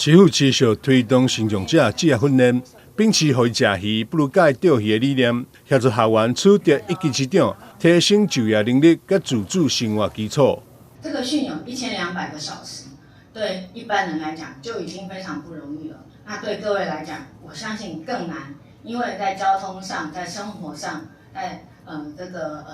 市府持續推動新創者職業訓練，秉持會食魚不如改釣魚的理念，協助校園取得一技之長，提升就業能力和自主生活基礎。這個訓有1200個小時，對一般人來講就已經非常不容易了。那對各位來講，我相信更難，因為在交通上、在生活上、在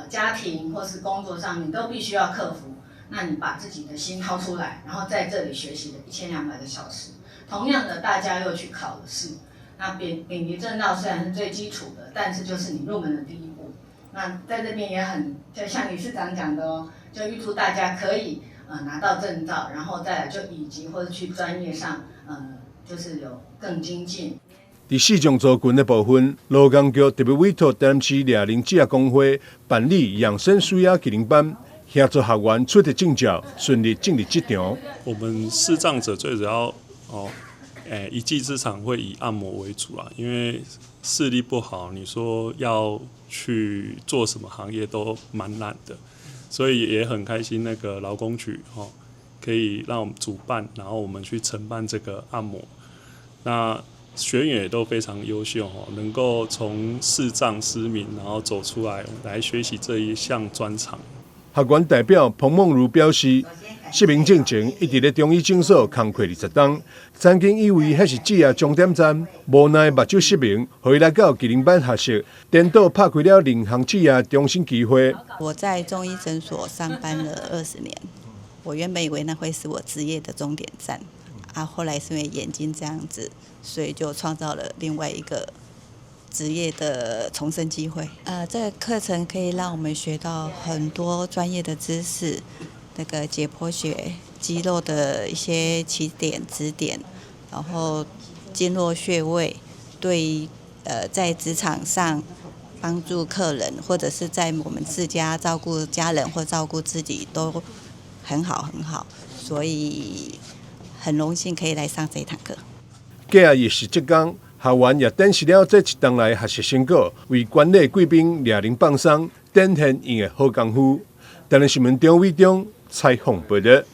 家庭或是工作上，你都必須要克服。那你把自己的心掏出來，然後在這裡學習了1200個小時。同樣的，大家又去考了試。那丙級證照雖然是最基礎的，但是就是你入門的第一步。那在這邊也很，就像理事長講的哦，就預祝大家可以拿到證照，然後再來就乙級或者去專業上，就是有更精進。在視障族群的部分，勞工局特別委託台南市獵人職業工會辦理養生舒壓技能班，協助學員取得證照，順利進入職場。我們視障者最主要一技之長會以按摩為主啦，因為視力不好，你說要去做什麼行業都蠻難的，所以也很開心那個勞工局可以讓我們主辦，然後我們去承辦這個按摩。那學員也都非常優秀，能夠從視障失明，然後走出來學習這一項專長。學員代表彭夢如表示，失明症前一直在中醫診所工作20年，曾經以為那是職業終點站，無奈目睭失明，後來到技能班學習，顛倒拍開了另項職業終身機會。我在中醫診所上班了20年，我原本以為那會是我職業的終點站，後來是因為眼睛這樣子，所以就創造了另外一個職業的重生機會。這個課程可以讓我們學到很多專業的知識，那個解剖學、肌肉的一些起點、指點，然後經絡穴位，對在職場上幫助客人，或者是在我們自家照顧家人或照顧自己都很好，所以很榮幸可以來上這一堂課。隔日是這天，學員也展示了這一冬來學習成果，為觀禮貴賓獵人放鬆，展現伊的好功夫。台南新聞張偉忠採訪報道。